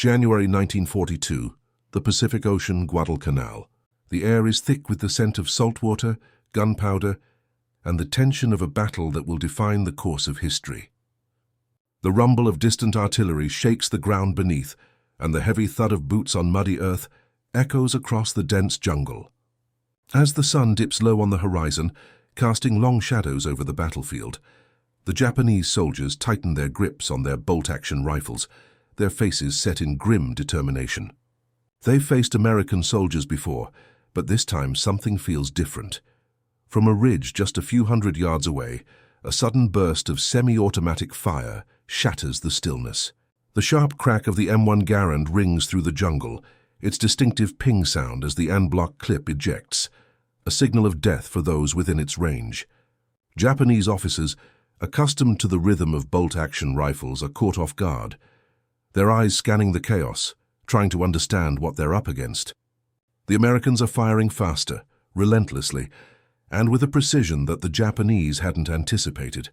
January 1942, the Pacific Ocean, Guadalcanal. The air is thick with the scent of saltwater, gunpowder, and the tension of a battle that will define the course of history. The rumble of distant artillery shakes the ground beneath, and the heavy thud of boots on muddy earth echoes across the dense jungle. As the sun dips low on the horizon, casting long shadows over the battlefield, the Japanese soldiers tighten their grips on their bolt-action rifles, their faces set in grim determination. They've faced American soldiers before, but this time something feels different. From a ridge just a few hundred yards away, a sudden burst of semi-automatic fire shatters the stillness. The sharp crack of the M1 Garand rings through the jungle, its distinctive ping sound as the en-bloc clip ejects, a signal of death for those within its range. Japanese officers, accustomed to the rhythm of bolt-action rifles, are caught off guard, their eyes scanning the chaos, trying to understand what they're up against. The Americans are firing faster, relentlessly, and with a precision that the Japanese hadn't anticipated.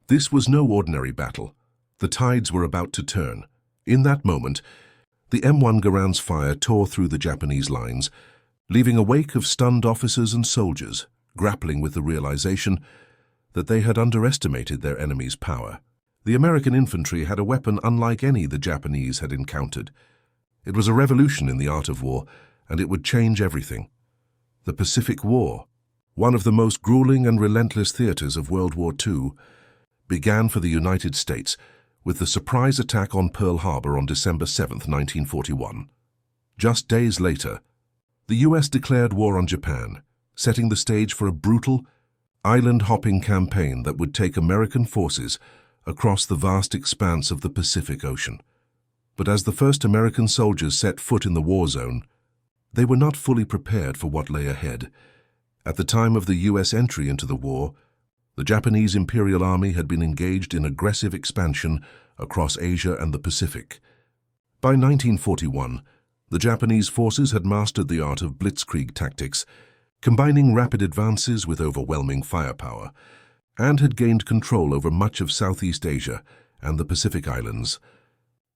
This was no ordinary battle. The tides were about to turn. In that moment, the M1 Garand's fire tore through the Japanese lines, leaving a wake of stunned officers and soldiers, grappling with the realization that they had underestimated their enemy's power. The American infantry had a weapon unlike any the Japanese had encountered. It was a revolution in the art of war, and it would change everything. The Pacific War, one of the most grueling and relentless theaters of World War II, began for the United States with the surprise attack on Pearl Harbor on December 7, 1941. Just days later, the U.S. declared war on Japan, setting the stage for a brutal, island-hopping campaign that would take American forces across the vast expanse of the Pacific Ocean. But as the first American soldiers set foot in the war zone, they were not fully prepared for what lay ahead. At the time of the U.S. entry into the war, the Japanese Imperial Army had been engaged in aggressive expansion across Asia and the Pacific. By 1941, the Japanese forces had mastered the art of blitzkrieg tactics, combining rapid advances with overwhelming firepower, and had gained control over much of Southeast Asia and the Pacific Islands.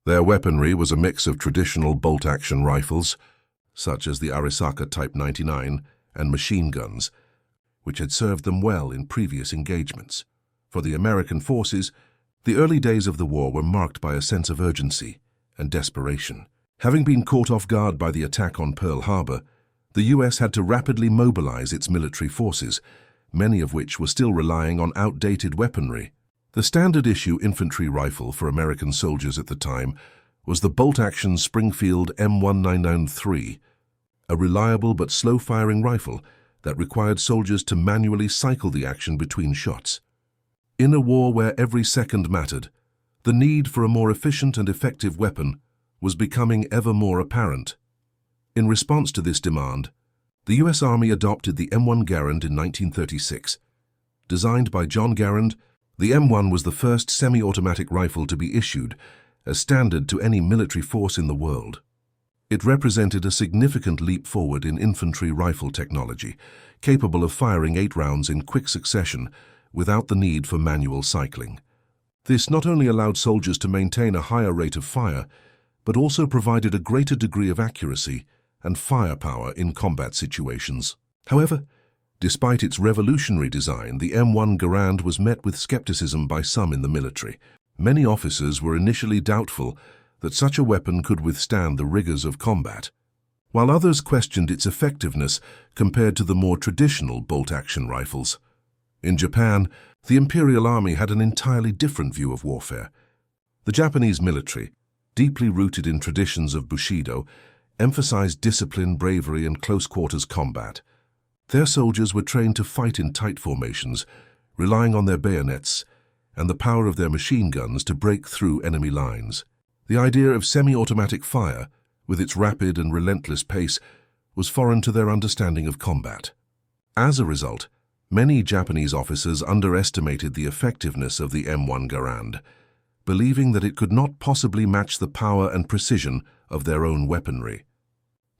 Their weaponry was a mix of traditional bolt-action rifles, such as the Arisaka Type 99, and machine guns, which had served them well in previous engagements. For the American forces, the early days of the war were marked by a sense of urgency and desperation. Having been caught off guard by the attack on Pearl Harbor, the U.S. had to rapidly mobilize its military forces, many of which were still relying on outdated weaponry. The standard-issue infantry rifle for American soldiers at the time was the bolt-action Springfield M1993, a reliable but slow-firing rifle that required soldiers to manually cycle the action between shots. In a war where every second mattered, the need for a more efficient and effective weapon was becoming ever more apparent. In response to this demand, the U.S. Army adopted the M1 Garand in 1936. Designed by John Garand, the M1 was the first semi-automatic rifle to be issued as standard to any military force in the world. It represented a significant leap forward in infantry rifle technology, capable of firing 8 rounds in quick succession without the need for manual cycling. This not only allowed soldiers to maintain a higher rate of fire, but also provided a greater degree of accuracy and firepower in combat situations. However, despite its revolutionary design, the M1 Garand was met with skepticism by some in the military. Many officers were initially doubtful that such a weapon could withstand the rigors of combat, while others questioned its effectiveness compared to the more traditional bolt-action rifles. In Japan, the Imperial Army had an entirely different view of warfare. The Japanese military, deeply rooted in traditions of Bushido, emphasized discipline, bravery, and close-quarters combat. Their soldiers were trained to fight in tight formations, relying on their bayonets and the power of their machine guns to break through enemy lines. The idea of semi-automatic fire, with its rapid and relentless pace, was foreign to their understanding of combat. As a result, many Japanese officers underestimated the effectiveness of the M1 Garand, believing that it could not possibly match the power and precision of their own weaponry.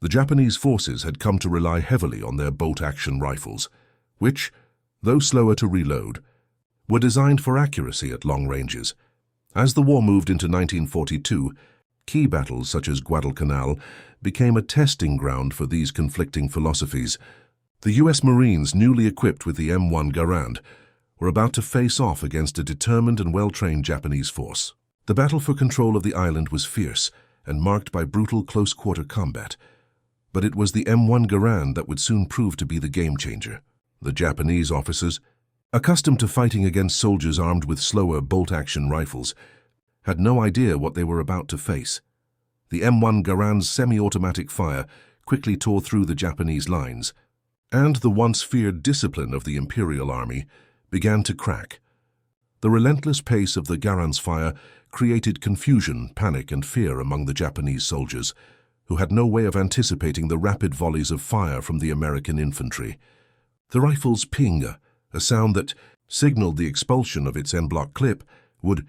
The Japanese forces had come to rely heavily on their bolt-action rifles, which, though slower to reload, were designed for accuracy at long ranges. As the war moved into 1942, Key battles such as Guadalcanal became a testing ground for these conflicting philosophies. The U.S. Marines, newly equipped with the M1 Garand, were about to face off against a determined and well-trained Japanese force. The battle for control of the island was fierce and marked by brutal close-quarter combat. But it was the M1 Garand that would soon prove to be the game-changer. The Japanese officers, accustomed to fighting against soldiers armed with slower bolt-action rifles, had no idea what they were about to face. The M1 Garand's semi-automatic fire quickly tore through the Japanese lines, and the once feared discipline of the Imperial Army began to crack. The relentless pace of the Garand's fire created confusion, panic, and fear among the Japanese soldiers, who had no way of anticipating the rapid volleys of fire from the American infantry. The rifle's ping, a sound that signaled the expulsion of its en-bloc clip, would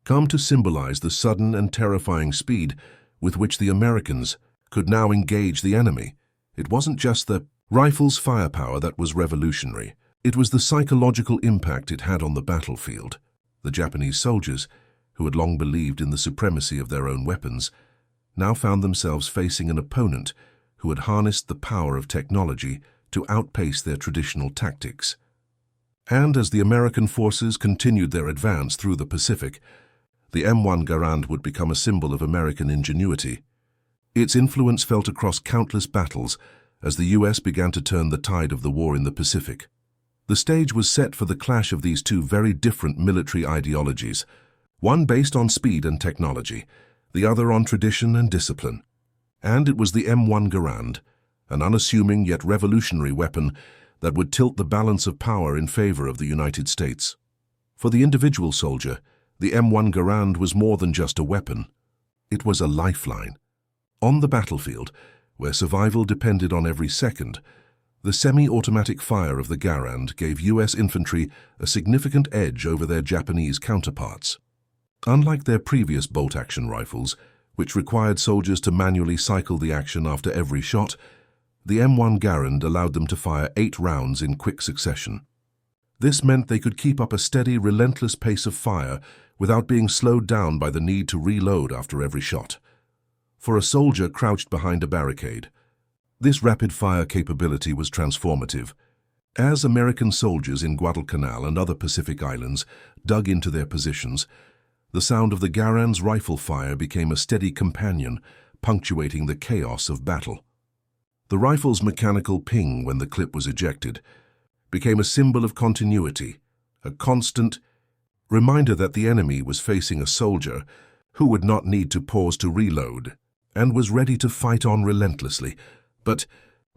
come to symbolize the sudden and terrifying speed with which the Americans could now engage the enemy. It wasn't just the rifle's firepower that was revolutionary. It was the psychological impact it had on the battlefield. The Japanese soldiers, who had long believed in the supremacy of their own weapons, now found themselves facing an opponent who had harnessed the power of technology to outpace their traditional tactics. And as the American forces continued their advance through the Pacific, the M1 Garand would become a symbol of American ingenuity. Its influence felt across countless battles as the U.S. began to turn the tide of the war in the Pacific. The stage was set for the clash of these two very different military ideologies, one based on speed and technology, the other on tradition and discipline. And it was the M1 Garand, an unassuming yet revolutionary weapon that would tilt the balance of power in favor of the United States. For the individual soldier, the M1 Garand was more than just a weapon. It was a lifeline. On the battlefield, where survival depended on every second, the semi-automatic fire of the Garand gave U.S. infantry a significant edge over their Japanese counterparts. Unlike their previous bolt-action rifles, which required soldiers to manually cycle the action after every shot, the M1 Garand allowed them to fire 8 rounds in quick succession. This meant they could keep up a steady, relentless pace of fire without being slowed down by the need to reload after every shot. For a soldier crouched behind a barricade, this rapid-fire capability was transformative. As American soldiers in Guadalcanal and other Pacific islands dug into their positions, the sound of the Garand's rifle fire became a steady companion, punctuating the chaos of battle. The rifle's mechanical ping when the clip was ejected became a symbol of continuity, a constant reminder that the enemy was facing a soldier who would not need to pause to reload and was ready to fight on relentlessly. But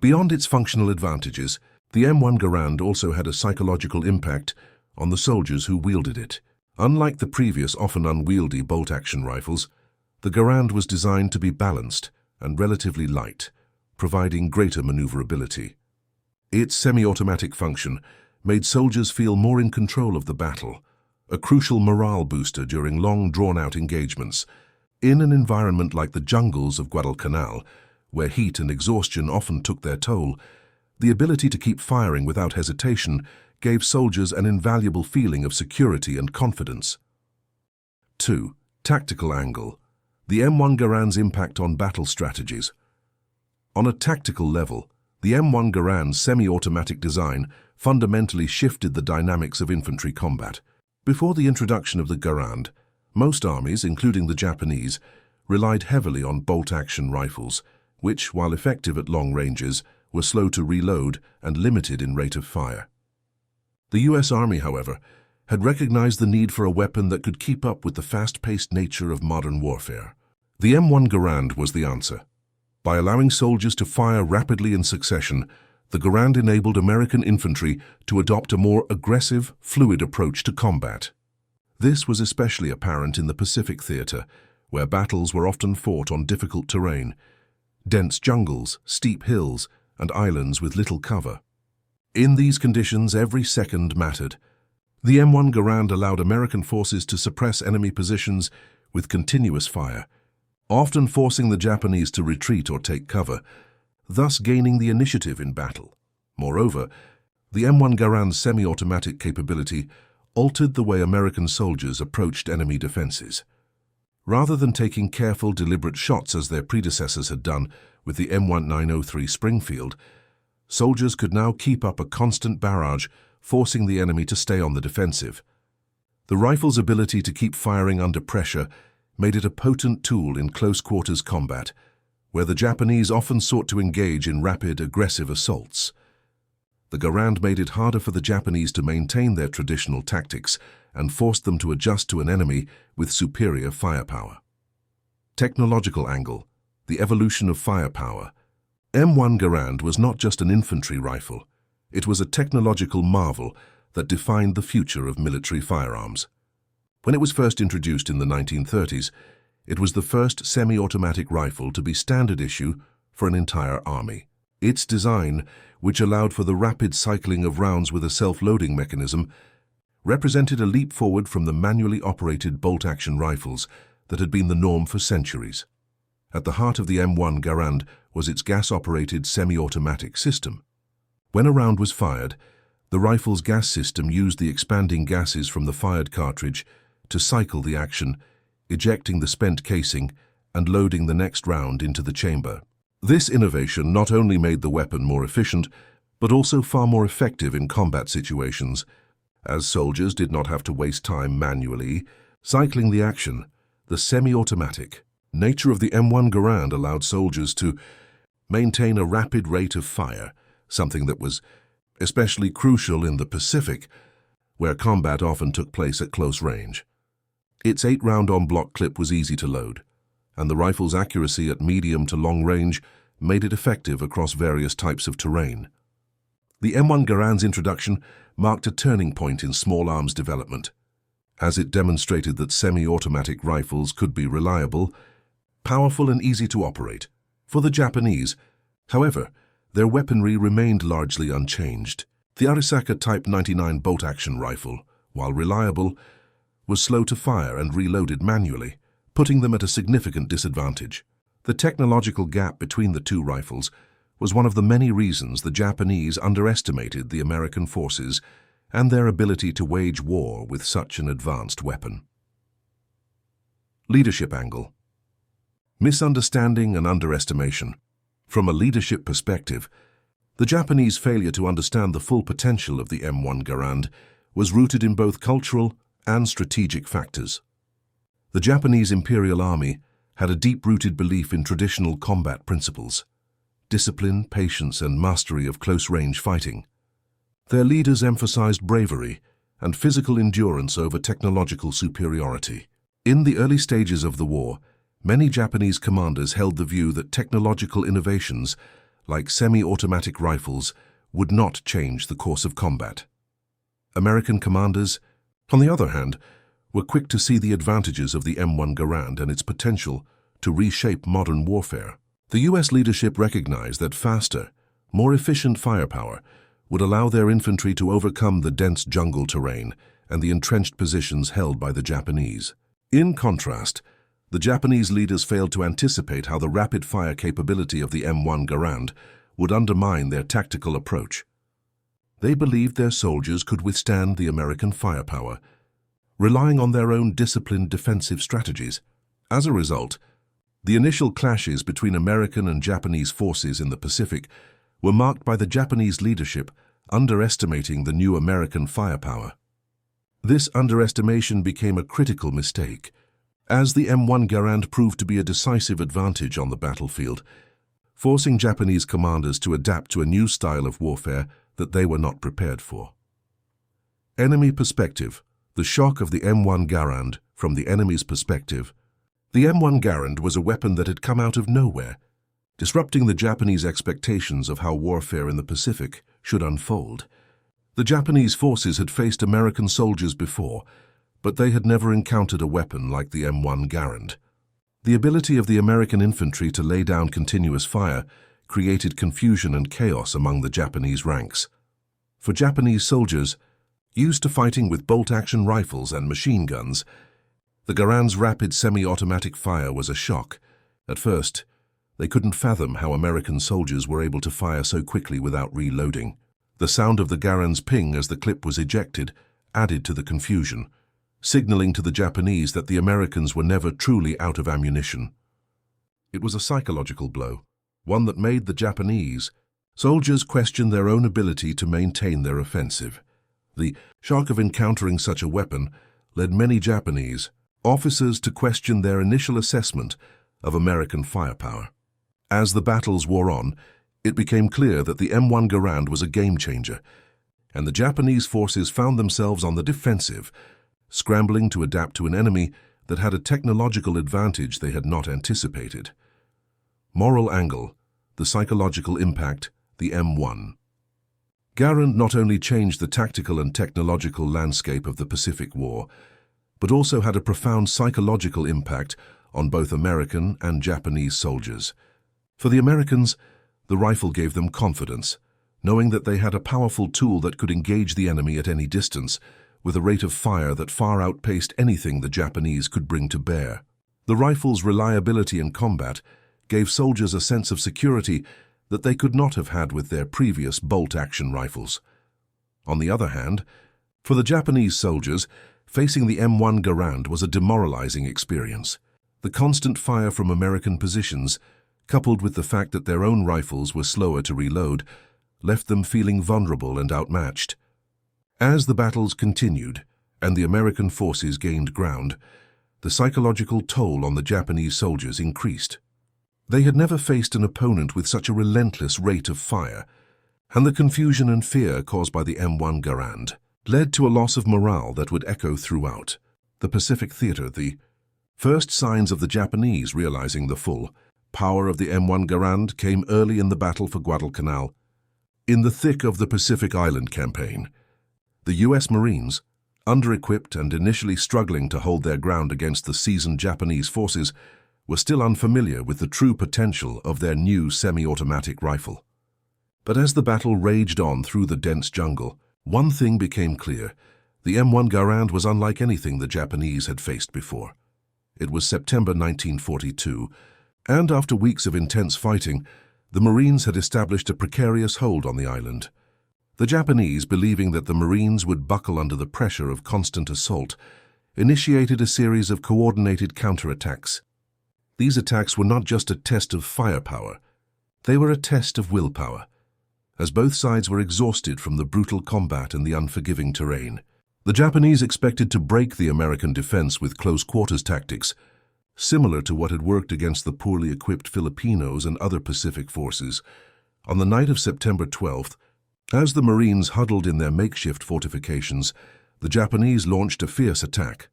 beyond its functional advantages, the M1 Garand also had a psychological impact on the soldiers who wielded it. Unlike the previous, often unwieldy bolt-action rifles, the Garand was designed to be balanced and relatively light, providing greater maneuverability. Its semi-automatic function made soldiers feel more in control of the battle, a crucial morale booster during long, drawn-out engagements. In an environment like the jungles of Guadalcanal, where heat and exhaustion often took their toll, the ability to keep firing without hesitation gave soldiers an invaluable feeling of security and confidence. 2. Tactical angle. The M1 Garand's impact on battle strategies. On a tactical level, the M1 Garand's semi-automatic design fundamentally shifted the dynamics of infantry combat. Before the introduction of the Garand, most armies, including the Japanese, relied heavily on bolt-action rifles, which, while effective at long ranges, were slow to reload and limited in rate of fire. The U.S. Army, however, had recognized the need for a weapon that could keep up with the fast-paced nature of modern warfare. The M1 Garand was the answer. By allowing soldiers to fire rapidly in succession, the Garand enabled American infantry to adopt a more aggressive, fluid approach to combat. This was especially apparent in the Pacific theater, where battles were often fought on difficult terrain, dense jungles, steep hills, and islands with little cover. In these conditions, every second mattered. The M1 Garand allowed American forces to suppress enemy positions with continuous fire, often forcing the Japanese to retreat or take cover, thus gaining the initiative in battle. Moreover, the M1 Garand's semi-automatic capability altered the way American soldiers approached enemy defenses. Rather than taking careful, deliberate shots as their predecessors had done with the M1903 Springfield, soldiers could now keep up a constant barrage, forcing the enemy to stay on the defensive. The rifle's ability to keep firing under pressure made it a potent tool in close-quarters combat, where the Japanese often sought to engage in rapid, aggressive assaults. The Garand made it harder for the Japanese to maintain their traditional tactics and forced them to adjust to an enemy with superior firepower. Technological angle, the evolution of firepower. M1 Garand was not just an infantry rifle. It was a technological marvel that defined the future of military firearms. When it was first introduced in the 1930s, it was the first semi-automatic rifle to be standard issue for an entire army. Its design, which allowed for the rapid cycling of rounds with a self-loading mechanism, represented a leap forward from the manually operated bolt-action rifles that had been the norm for centuries. At the heart of the M1 Garand was its gas-operated semi-automatic system. When a round was fired, the rifle's gas system used the expanding gases from the fired cartridge to cycle the action, ejecting the spent casing and loading the next round into the chamber. This innovation not only made the weapon more efficient, but also far more effective in combat situations, as soldiers did not have to waste time manually cycling the action. The semi-automatic nature of the M1 Garand allowed soldiers to maintain a rapid rate of fire, something that was especially crucial in the Pacific, where combat often took place at close range. Its 8-round en-bloc clip was easy to load, and the rifle's accuracy at medium to long range made it effective across various types of terrain. The M1 Garand's introduction marked a turning point in small arms development, as it demonstrated that semi-automatic rifles could be reliable, powerful and easy to operate. For the Japanese, however, their weaponry remained largely unchanged. The Arisaka Type 99 bolt-action rifle, while reliable, was slow to fire and reloaded manually, putting them at a significant disadvantage. The technological gap between the two rifles was one of the many reasons the Japanese underestimated the American forces and their ability to wage war with such an advanced weapon. Leadership angle. Misunderstanding and underestimation. From a leadership perspective, the Japanese failure to understand the full potential of the M1 Garand was rooted in both cultural and strategic factors. The Japanese Imperial Army had a deep-rooted belief in traditional combat principles: discipline, patience, and mastery of close-range fighting. Their leaders emphasized bravery and physical endurance over technological superiority. In the early stages of the war, many Japanese commanders held the view that technological innovations, like semi-automatic rifles, would not change the course of combat. American commanders, on the other hand, were quick to see the advantages of the M1 Garand and its potential to reshape modern warfare. The U.S. leadership recognized that faster, more efficient firepower would allow their infantry to overcome the dense jungle terrain and the entrenched positions held by the Japanese. In contrast, the Japanese leaders failed to anticipate how the rapid-fire capability of the M1 Garand would undermine their tactical approach. They believed their soldiers could withstand the American firepower, relying on their own disciplined defensive strategies. As a result, the initial clashes between American and Japanese forces in the Pacific were marked by the Japanese leadership underestimating the new American firepower. This underestimation became a critical mistake, as the M1 Garand proved to be a decisive advantage on the battlefield, forcing Japanese commanders to adapt to a new style of warfare that they were not prepared for. Enemy perspective. The shock of the M1 Garand from the enemy's perspective. The M1 Garand was a weapon that had come out of nowhere, disrupting the Japanese expectations of how warfare in the Pacific should unfold. The Japanese forces had faced American soldiers before, but they had never encountered a weapon like the M1 Garand. The ability of the American infantry to lay down continuous fire created confusion and chaos among the Japanese ranks. For Japanese soldiers, used to fighting with bolt-action rifles and machine guns, the Garand's rapid semi-automatic fire was a shock. At first, they couldn't fathom how American soldiers were able to fire so quickly without reloading. The sound of the Garand's ping as the clip was ejected added to the confusion, signaling to the Japanese that the Americans were never truly out of ammunition. It was a psychological blow, one that made the Japanese soldiers question their own ability to maintain their offensive. The shock of encountering such a weapon led many Japanese officers to question their initial assessment of American firepower. As the battles wore on, it became clear that the M1 Garand was a game-changer, and the Japanese forces found themselves on the defensive, scrambling to adapt to an enemy that had a technological advantage they had not anticipated. Moral angle, the psychological impact, the M1 Garand not only changed the tactical and technological landscape of the Pacific War, but also had a profound psychological impact on both American and Japanese soldiers. For the Americans, the rifle gave them confidence, knowing that they had a powerful tool that could engage the enemy at any distance, with a rate of fire that far outpaced anything the Japanese could bring to bear. The rifle's reliability in combat gave soldiers a sense of security that they could not have had with their previous bolt-action rifles. On the other hand, for the Japanese soldiers, facing the M1 Garand was a demoralizing experience. The constant fire from American positions, coupled with the fact that their own rifles were slower to reload, left them feeling vulnerable and outmatched. As the battles continued and the American forces gained ground, the psychological toll on the Japanese soldiers increased. They had never faced an opponent with such a relentless rate of fire, and the confusion and fear caused by the M1 Garand led to a loss of morale that would echo throughout the Pacific theater. The first signs of the Japanese realizing the full power of the M1 Garand came early in the battle for Guadalcanal. In the thick of the Pacific Island campaign, the U.S. Marines, under-equipped and initially struggling to hold their ground against the seasoned Japanese forces, were still unfamiliar with the true potential of their new semi-automatic rifle. But as the battle raged on through the dense jungle, one thing became clear: the M1 Garand was unlike anything the Japanese had faced before. It was September 1942, and after weeks of intense fighting, the Marines had established a precarious hold on the island. The Japanese, believing that the Marines would buckle under the pressure of constant assault, initiated a series of coordinated counterattacks. These attacks were not just a test of firepower, they were a test of willpower, as both sides were exhausted from the brutal combat and the unforgiving terrain. The Japanese expected to break the American defense with close-quarters tactics, similar to what had worked against the poorly equipped Filipinos and other Pacific forces. On the night of September 12th, as the Marines huddled in their makeshift fortifications, the Japanese launched a fierce attack.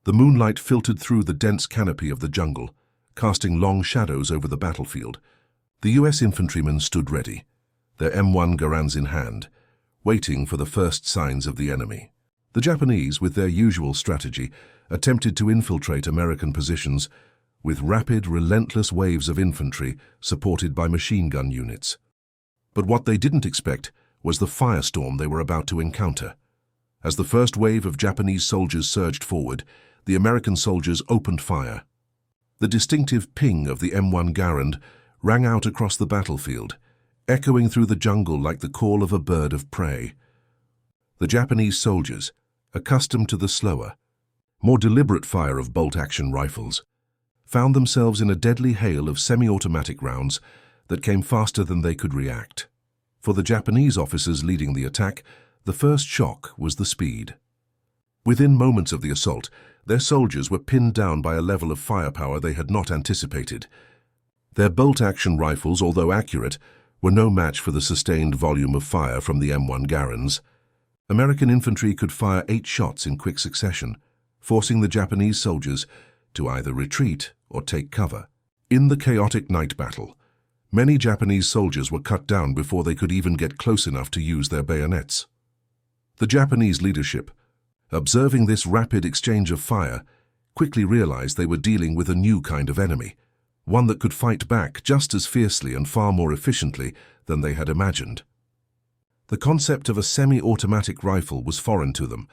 The moonlight filtered through the dense canopy of the jungle, casting long shadows over the battlefield. The U.S. infantrymen stood ready, their M1 Garands in hand, waiting for the first signs of the enemy. The Japanese, with their usual strategy, attempted to infiltrate American positions with rapid, relentless waves of infantry supported by machine gun units. But what they didn't expect was the firestorm they were about to encounter. As the first wave of Japanese soldiers surged forward, the American soldiers opened fire. The distinctive ping of the M1 Garand rang out across the battlefield, echoing through the jungle like the call of a bird of prey. The Japanese soldiers, accustomed to the slower, more deliberate fire of bolt-action rifles, found themselves in a deadly hail of semi-automatic rounds that came faster than they could react. For the Japanese officers leading the attack, the first shock was the speed. Within moments of the assault, their soldiers were pinned down by a level of firepower they had not anticipated. Their bolt-action rifles, although accurate, were no match for the sustained volume of fire from the M1 Garands. American infantry could fire 8 shots in quick succession, forcing the Japanese soldiers to either retreat or take cover. In the chaotic night battle, many Japanese soldiers were cut down before they could even get close enough to use their bayonets. The Japanese leadership, observing this rapid exchange of fire, quickly realized they were dealing with a new kind of enemy, one that could fight back just as fiercely and far more efficiently than they had imagined. The concept of a semi-automatic rifle was foreign to them,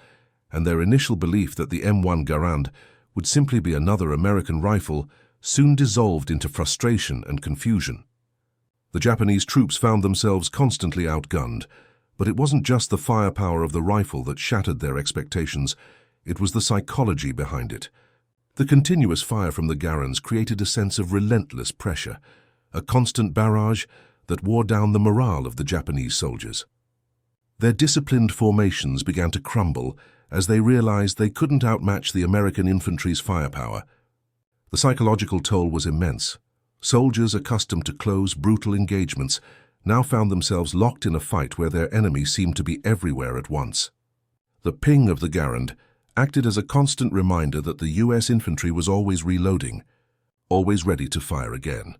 and their initial belief that the M1 Garand would simply be another American rifle soon dissolved into frustration and confusion. The Japanese troops found themselves constantly outgunned, but it wasn't just the firepower of the rifle that shattered their expectations. It was the psychology behind it. The continuous fire from the Garands created a sense of relentless pressure, a constant barrage that wore down the morale of the Japanese soldiers. Their disciplined formations began to crumble as they realized they couldn't outmatch the American infantry's firepower. The psychological toll was immense. Soldiers accustomed to close, brutal engagements now found themselves locked in a fight where their enemy seemed to be everywhere at once. The ping of the Garand acted as a constant reminder that the U.S. infantry was always reloading, always ready to fire again.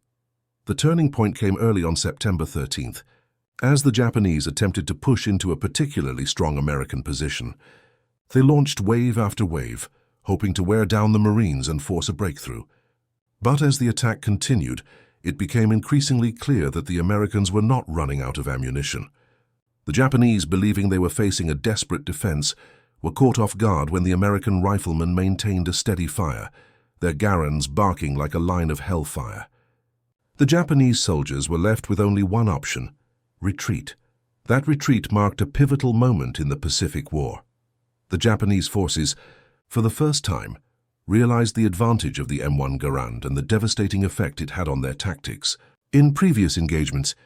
The turning point came early on September 13th, as the Japanese attempted to push into a particularly strong American position. They launched wave after wave, hoping to wear down the Marines and force a breakthrough. But as the attack continued, it became increasingly clear that the Americans were not running out of ammunition. The Japanese, believing they were facing a desperate defense, were caught off guard when the American riflemen maintained a steady fire, their Garands barking like a line of hellfire. The Japanese soldiers were left with only one option: retreat. That retreat marked a pivotal moment in the Pacific War. The Japanese forces, for the first time, realized the advantage of the M1 Garand and the devastating effect it had on their tactics. In previous engagements,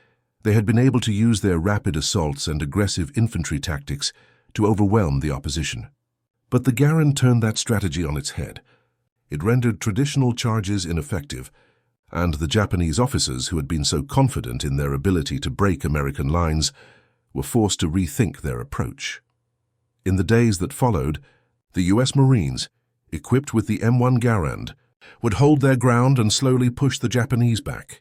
they had been able to use their rapid assaults and aggressive infantry tactics to overwhelm the opposition. But the Garand turned that strategy on its head. It rendered traditional charges ineffective, and the Japanese officers who had been so confident in their ability to break American lines were forced to rethink their approach. In the days that followed, the U.S. Marines, equipped with the M1 Garand, would hold their ground and slowly push the Japanese back.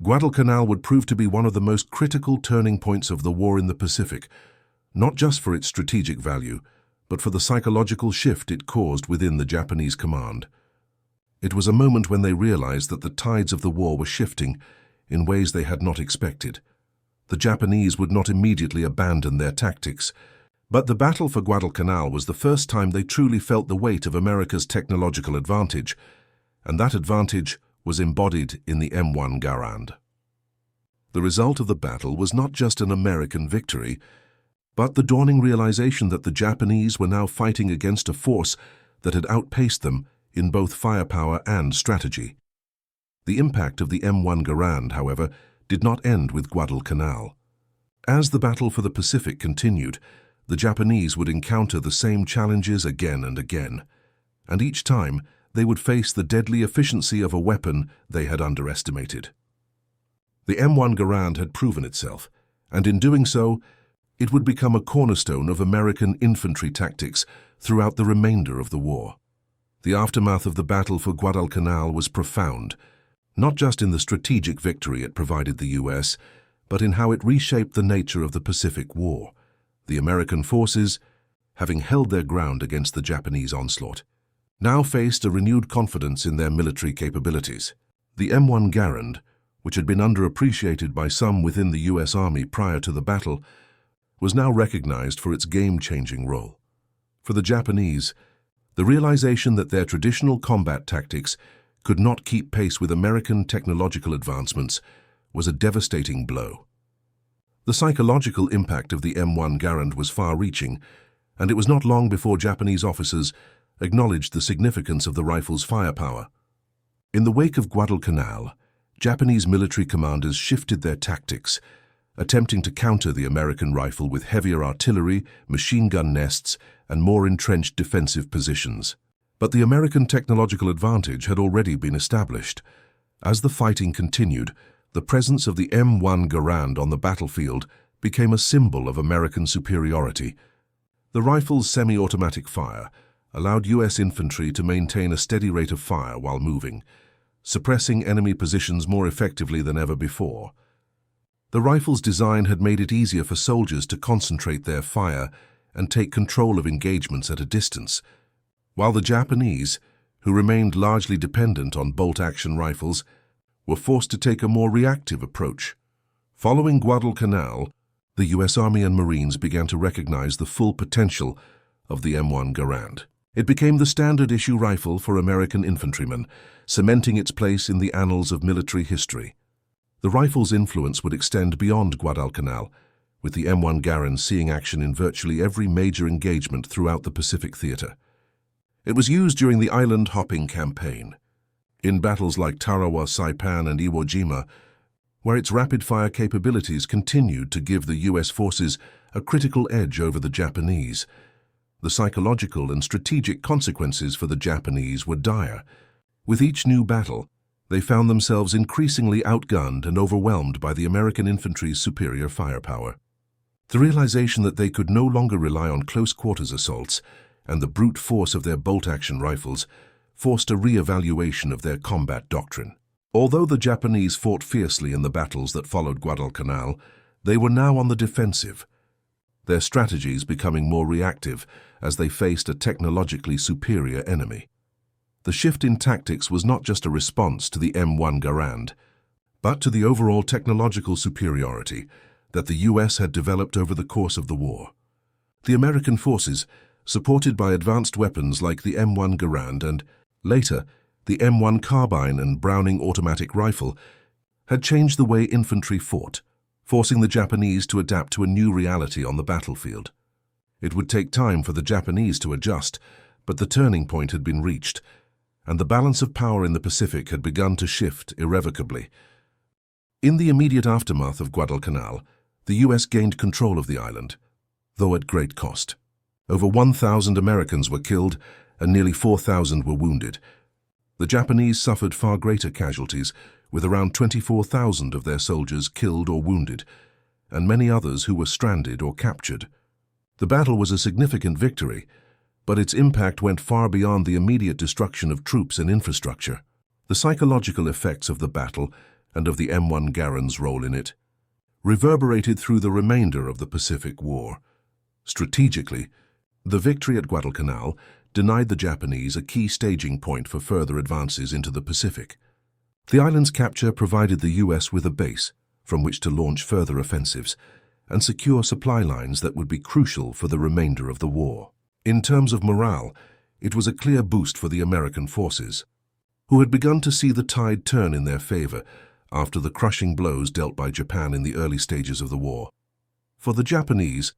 Guadalcanal would prove to be one of the most critical turning points of the war in the Pacific, not just for its strategic value, but for the psychological shift it caused within the Japanese command. It was a moment when they realized that the tides of the war were shifting in ways they had not expected. The Japanese would not immediately abandon their tactics, but the battle for Guadalcanal was the first time they truly felt the weight of America's technological advantage, and that advantage was embodied in the M1 Garand. The result of the battle was not just an American victory, but the dawning realization that the Japanese were now fighting against a force that had outpaced them in both firepower and strategy. The impact of the M1 Garand, however, did not end with Guadalcanal. As the battle for the Pacific continued, the Japanese would encounter the same challenges again and again, and each time they would face the deadly efficiency of a weapon they had underestimated. The M1 Garand had proven itself, and in doing so, it would become a cornerstone of American infantry tactics throughout the remainder of the war. The aftermath of the battle for Guadalcanal was profound, not just in the strategic victory it provided the U.S., but in how it reshaped the nature of the Pacific War. The American forces, having held their ground against the Japanese onslaught, now faced a renewed confidence in their military capabilities. The M1 Garand, which had been underappreciated by some within the U.S. Army prior to the battle, was now recognized for its game-changing role. For the Japanese, the realization that their traditional combat tactics could not keep pace with American technological advancements was a devastating blow. The psychological impact of the M1 Garand was far-reaching, and it was not long before Japanese officers acknowledged the significance of the rifle's firepower. In the wake of Guadalcanal, Japanese military commanders shifted their tactics, attempting to counter the American rifle with heavier artillery, machine gun nests, and more entrenched defensive positions. But the American technological advantage had already been established. As the fighting continued, the presence of the M1 Garand on the battlefield became a symbol of American superiority. The rifle's semi-automatic fire allowed U.S. infantry to maintain a steady rate of fire while moving, suppressing enemy positions more effectively than ever before. The rifle's design had made it easier for soldiers to concentrate their fire and take control of engagements at a distance, while the Japanese, who remained largely dependent on bolt-action rifles, were forced to take a more reactive approach. Following Guadalcanal, the U.S. Army and Marines began to recognize the full potential of the M1 Garand. It became the standard-issue rifle for American infantrymen, cementing its place in the annals of military history. The rifle's influence would extend beyond Guadalcanal, with the M1 Garand seeing action in virtually every major engagement throughout the Pacific theater. It was used during the island-hopping campaign, in battles like Tarawa, Saipan, and Iwo Jima, where its rapid-fire capabilities continued to give the US forces a critical edge over the Japanese. The psychological and strategic consequences for the Japanese were dire. With each new battle, they found themselves increasingly outgunned and overwhelmed by the American infantry's superior firepower. The realization that they could no longer rely on close-quarters assaults and the brute force of their bolt-action rifles forced a re-evaluation of their combat doctrine. Although the Japanese fought fiercely in the battles that followed Guadalcanal, they were now on the defensive, their strategies becoming more reactive as they faced a technologically superior enemy. The shift in tactics was not just a response to the M1 Garand, but to the overall technological superiority that the US had developed over the course of the war. The American forces, supported by advanced weapons like the M1 Garand and, later, the M1 carbine and Browning automatic rifle, had changed the way infantry fought, forcing the Japanese to adapt to a new reality on the battlefield. It would take time for the Japanese to adjust, but the turning point had been reached, and the balance of power in the Pacific had begun to shift irrevocably. In the immediate aftermath of Guadalcanal, the US gained control of the island, though at great cost. Over 1,000 Americans were killed and nearly 4,000 were wounded. The Japanese suffered far greater casualties, with around 24,000 of their soldiers killed or wounded, and many others who were stranded or captured. The battle was a significant victory, but its impact went far beyond the immediate destruction of troops and infrastructure. The psychological effects of the battle and of the M1 Garand's role in it reverberated through the remainder of the Pacific War. Strategically, the victory at Guadalcanal denied the Japanese a key staging point for further advances into the Pacific. The island's capture provided the US with a base from which to launch further offensives and secure supply lines that would be crucial for the remainder of the war. In terms of morale, it was a clear boost for the American forces, who had begun to see the tide turn in their favor after the crushing blows dealt by Japan in the early stages of the war. For the Japanese,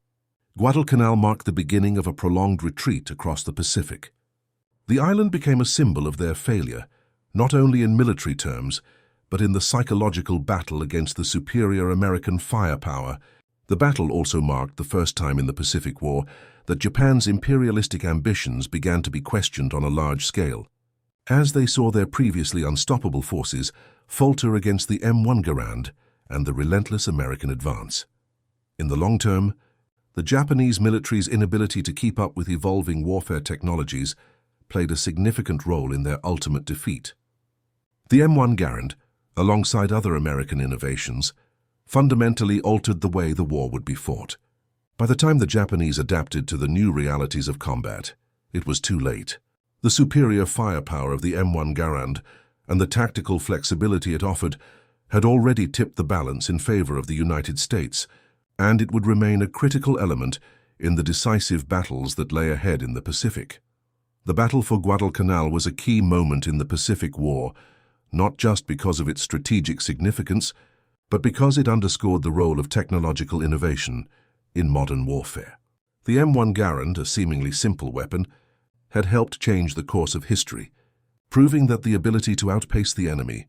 Guadalcanal marked the beginning of a prolonged retreat across the Pacific. The island became a symbol of their failure, not only in military terms, but in the psychological battle against the superior American firepower. The battle also marked the first time in the Pacific War that Japan's imperialistic ambitions began to be questioned on a large scale, as they saw their previously unstoppable forces falter against the M1 Garand and the relentless American advance. In the long term, the Japanese military's inability to keep up with evolving warfare technologies played a significant role in their ultimate defeat. The M1 Garand, alongside other American innovations, fundamentally altered the way the war would be fought. By the time the Japanese adapted to the new realities of combat, it was too late. The superior firepower of the M1 Garand and the tactical flexibility it offered had already tipped the balance in favor of the United States, and it would remain a critical element in the decisive battles that lay ahead in the Pacific. The battle for Guadalcanal was a key moment in the Pacific War, not just because of its strategic significance, but because it underscored the role of technological innovation in modern warfare. The M1 Garand, a seemingly simple weapon, had helped change the course of history, proving that the ability to outpace the enemy,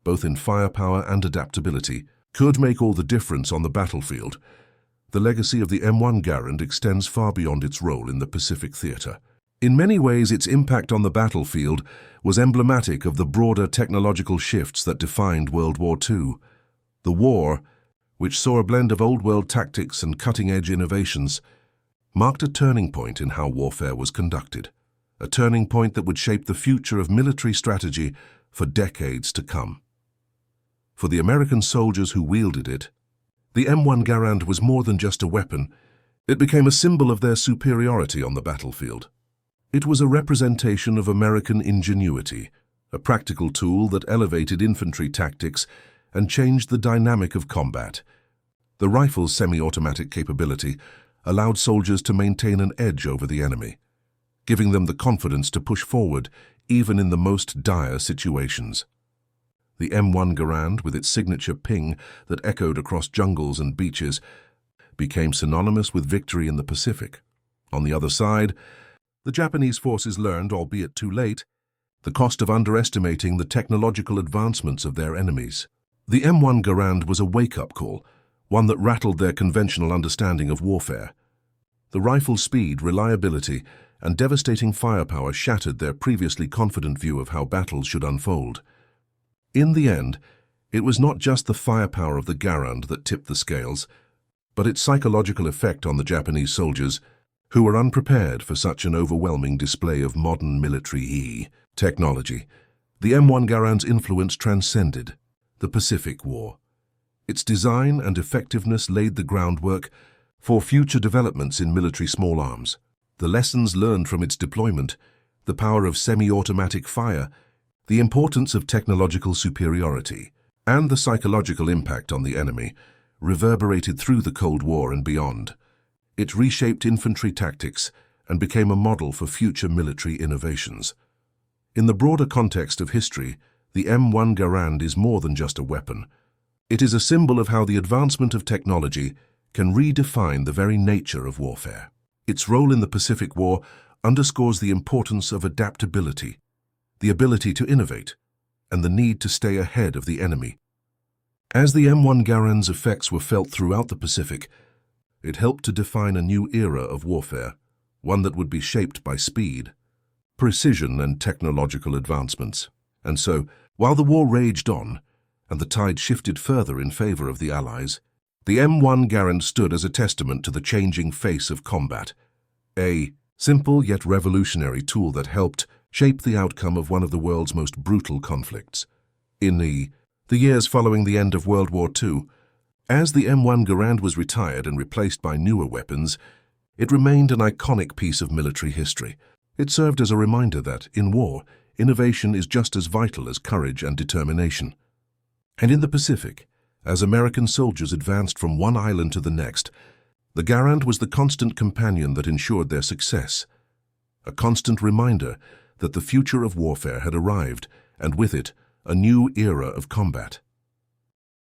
both in firepower and adaptability, could make all the difference on the battlefield. The legacy of the M1 Garand extends far beyond its role in the Pacific theater. In many ways, its impact on the battlefield was emblematic of the broader technological shifts that defined World War II. The war, which saw a blend of old-world tactics and cutting-edge innovations, marked a turning point in how warfare was conducted, a turning point that would shape the future of military strategy for decades to come. For the American soldiers who wielded it, the M1 Garand was more than just a weapon. It became a symbol of their superiority on the battlefield. It was a representation of American ingenuity, a practical tool that elevated infantry tactics and changed the dynamic of combat. The rifle's semi-automatic capability allowed soldiers to maintain an edge over the enemy, giving them the confidence to push forward even in the most dire situations. The M1 Garand, with its signature ping that echoed across jungles and beaches, became synonymous with victory in the Pacific. On the other side, The Japanese forces learned, albeit too late, the cost of underestimating the technological advancements of their enemies. The M1 Garand was a wake-up call, one that rattled their conventional understanding of warfare. The rifle's speed, reliability, and devastating firepower shattered their previously confident view of how battles should unfold. In the end, it was not just the firepower of the Garand that tipped the scales, but its psychological effect on the Japanese soldiers, who were unprepared for such an overwhelming display of modern military technology. The M1 Garand's influence transcended the Pacific War. Its design and effectiveness laid the groundwork for future developments in military small arms. The lessons learned from its deployment, the power of semi-automatic fire, the importance of technological superiority, and the psychological impact on the enemy reverberated through the Cold War and beyond. It reshaped infantry tactics and became a model for future military innovations. In the broader context of history, the M1 Garand is more than just a weapon. It is a symbol of how the advancement of technology can redefine the very nature of warfare. Its role in the Pacific War underscores the importance of adaptability, the ability to innovate, and the need to stay ahead of the enemy. As the M1 Garand's effects were felt throughout the Pacific, it helped to define a new era of warfare, one that would be shaped by speed, precision, and technological advancements. And so, while the war raged on, and the tide shifted further in favor of the Allies, the M1 Garand stood as a testament to the changing face of combat, a simple yet revolutionary tool that helped shape the outcome of one of the world's most brutal conflicts. In the years following the end of World War II, as the M1 Garand was retired and replaced by newer weapons, it remained an iconic piece of military history. It served as a reminder that, in war, innovation is just as vital as courage and determination. And in the Pacific, as American soldiers advanced from one island to the next, the Garand was the constant companion that ensured their success, a constant reminder that the future of warfare had arrived, and with it, a new era of combat.